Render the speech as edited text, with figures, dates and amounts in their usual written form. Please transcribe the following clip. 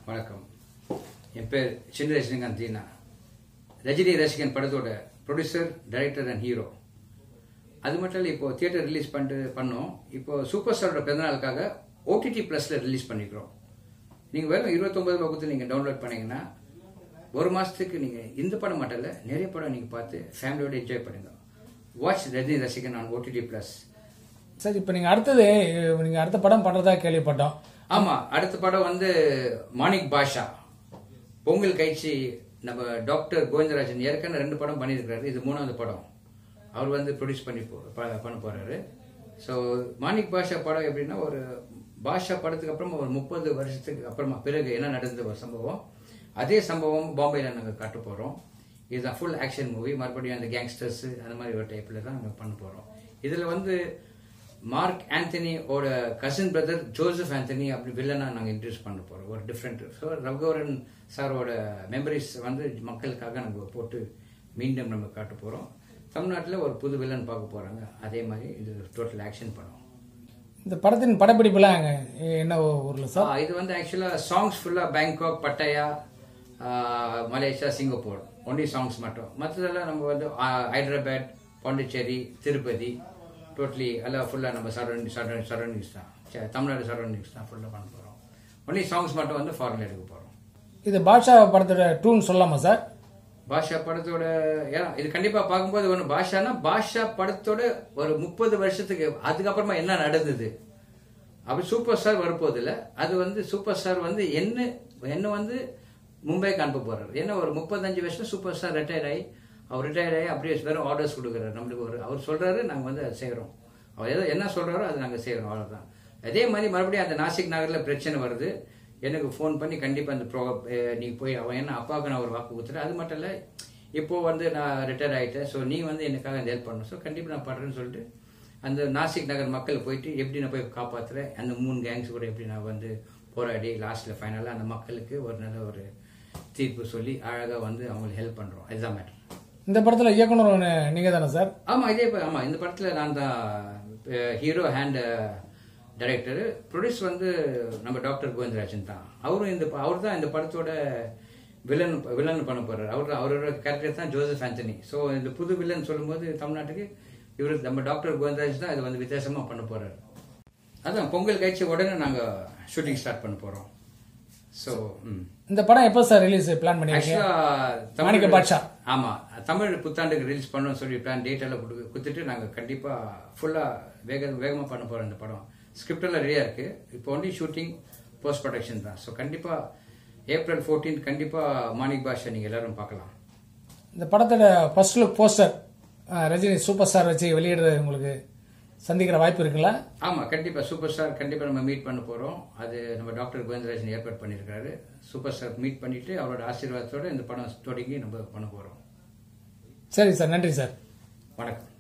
வணக்கம். என் பேர் சின்ன ரஜினிகாந்த் தீனா. ரஜினி ரசிகன் படத்தோட ப்ரொடியூசர், டைரக்டர் அண்ட் ஹீரோ. அது மட்டும் இல்லை, இப்போ தியேட்டர் ரிலீஸ் பண்ணோம். இப்போ சூப்பர் ஸ்டாரோட பிறந்தநாளுக்காக OTT ப்ளஸில் ரிலீஸ் பண்ணிக்கிறோம். நீங்கள் வெறும் 29 ரூபா கொடுத்து நீங்கள் டவுன்லோட் பண்ணீங்கன்னா ஒரு மாதத்துக்கு நீங்கள் இந்த படம் மட்டும் இல்லை, நிறைய படம் நீங்கள் பார்த்து ஃபேமிலியோட என்ஜாய் பண்ணுங்க. வாட்ச் ரஜினி ரசிகன் ஆன் OTT ப்ளஸ். சார், இப்போ நீங்கள் அடுத்த படம் பண்ணுறதா கேள்விப்பட்டோம். ஆமா, அடுத்த படம் வந்து மாணிக் பாஷா. பொங்கல் கழிச்சு நம்ம டாக்டர் கோவிந்தராஜன் ஏற்கனவே 2 படம் பண்ணியிருக்காரு. இது 3வது படம். அவர் வந்து ப்ரொடியூஸ் பண்ண போறாரு. ஸோ மாணிக் பாஷா படம் எப்படின்னா, ஒரு பாஷா படத்துக்கு அப்புறமா ஒரு 30 வருஷத்துக்கு அப்புறமா பிறகு என்ன நடந்த ஒரு சம்பவம், அதே சம்பவம் பாம்பேல நாங்கள் காட்ட போறோம். இதுதான் ஃபுல் ஆக்ஷன் மூவி. மறுபடியும் அந்த கேங்ஸ்டர்ஸ் அந்த மாதிரி ஒரு டைப்ல தான் நாங்கள் பண்ண போறோம். இதுல வந்து மார்க் ஆந்தனியோட கசின் பிரதர் ஜோசப் ஆந்தனி அப்படி வில்லனா நாங்கள் இன்ட்ரடியூஸ் பண்ண போறோம். ஒரு டிஃப்ரெண்ட். ஸோ ரகுவரன் சாரோட மெமரிஸ் வந்து மக்களுக்காக நாங்கள் போட்டு மீண்டும் நம்ம காட்ட போறோம். தமிழ்நாட்டில் ஒரு புது வில்லன் பார்க்க போறாங்க. அதே மாதிரி இது டோட்டல் ஆக்ஷன் படம். இந்த படத்தின் படப்பிடிப்புலாம் என்ன ஊர்ல சார்? இது வந்து ஆக்சுவலா சாங்ஸ் ஃபுல்லா Bangkok, பட்டாயா, Malaysia, Singapore. Only songs மட்டும். மற்றதெல்லாம் நம்ம வந்து ஹைதராபாத், பாண்டிச்சேரி, திருப்பதி, டோட்டலி எல்லாம் ஃபுல்லாக நம்ம சரௌண்டிங்ஸ் தான். தமிழ்நாடு சரௌண்டிங்ஸ் தான் ஃபுல்லாக பண்ண போகிறோம். ஒன்லி சாங்ஸ் மட்டும் வந்து ஃபாரின் எடுக்க போகிறோம். இது பாஷா படத்தோட டூன் சொல்லலாமா சார்? பாஷா படத்தோட இது கண்டிப்பாக பார்க்கும்போது ஒன்று பாஷா படத்தோட ஒரு 30 வருஷத்துக்கு அதுக்கப்புறமா என்ன நடந்தது அப்படி சூப்பர் ஸ்டார் வரப்போது இல்லை. அது வந்து சூப்பர் ஸ்டார் வந்து என்ன வந்து மும்பைக்கு அனுப்ப போறாரு. ஏன்னா ஒரு 35 வருஷம் சூப்பர் ஸ்டார் ரிட்டையர் ஆகி அப்படியே வெறும் ஆர்டர்ஸ் கொடுக்குறாரு நம்மளுக்கு. அவர் சொல்றாரு, நாங்கள் வந்து அதை செய்கிறோம். அவர் ஏதோ என்ன சொல்றாரோ அதை நாங்கள் செய்கிறோம், அவ்வளோதான். அதே மாதிரி மறுபடியும் அந்த நாசிக் நகரில் பிரச்சனை வருது. எனக்கு ஃபோன் பண்ணி கண்டிப்பாக அந்த நீ போய் அவன் என்ன அப்பாவுக்கு நான் ஒரு வாக்கு கொடுத்துறேன். அது மட்டும் இல்லை, இப்போ வந்து நான் ரிட்டையர் ஆகிட்டேன். ஸோ நீ வந்து எனக்காக அந்த ஹெல்ப் பண்ணணும். ஸோ கண்டிப்பாக நான் பண்ணுறேன்னு சொல்லிட்டு அந்த நாசிக் நகர் மக்கள் போயிட்டு எப்படி நான் போய் காப்பாற்றுறேன், அந்த 3 கேங்ஸ் கூட எப்படி நான் வந்து போராடி லாஸ்ட்டில் ஃபைனலாக அந்த மக்களுக்கு ஒரு நல்ல ஒரு தீர்ப்பு சொல்லி அழகாக வந்து அவங்களுக்கு ஹெல்ப் பண்ணுறோம். இதுதான் மேட்டர். இந்த படத்துல இயக்குனர் நீங்க தானே சார்? ஆமா, ஆமா. இந்த படத்துல நான் தான் ஹீரோ அண்ட் டைரக்டர். ப்ரொடியூஸ் வந்து நம்ம டாக்டர் கோவிந்தராஜன் தான். அவர் தான் இந்த படத்தோட வில்லன் பண்ண போறாரு. அவரோட கேரக்டர் தான் ஜோசப் ஆந்தனி. ஸோ இந்த புது வில்லன் சொல்லும்போது தமிழ்நாட்டுக்கு இவர் நம்ம டாக்டர் கோவிந்தராஜ் தான் இது வந்து வித்தியாசமா பண்ண போறாரு. அதான் பொங்கல் கழிச்ச உடனே நாங்க ஷூட்டிங் ஸ்டார்ட் பண்ண போறோம். ஸோ இந்த படம் எப்போ சார் ரிலீஸ் பிளான் பண்ணிருக்கீங்க? பாட்ஷா. ஆமா, தமிழ் புத்தாண்டுக்கு ரிலீஸ் பண்ணணும்னு சொல்லி பிளான் டேட் எல்லாம் கொடுத்துட்டு நாங்கள் கண்டிப்பா ஃபுல்லா வேகமா பண்ண போறோம். இந்த படம் ஸ்கிரிப்ட் எல்லாம் ரெடியா இருக்கு. இப்போ ஒன்லி ஷூட்டிங், போஸ்ட் ப்ரொடக்ஷன் தான். ஸோ கண்டிப்பா April 14 கண்டிப்பா மாணிக் பாஷா நீங்க எல்லாரும் பார்க்கலாம். இந்த படத்தோட first look poster Rajini super star வச்சு வெளியிடுறது உங்களுக்கு சந்திக்கிற வாய்ப்பு இருக்குல்ல? ஆமா, கண்டிப்பா சூப்பர் ஸ்டார் கண்டிப்பா நம்ம மீட் பண்ண போறோம். அது நம்ம டாக்டர் கோவிந்தராஜன் ஏற்பாடு பண்ணியிருக்காரு. சூப்பர் ஸ்டார் மீட் பண்ணிட்டு அவரோட ஆசீர்வாதத்தோட இந்த படம் தொடங்கி நம்ம பண்ண போறோம். சரி சார், நன்றி சார். வணக்கம்.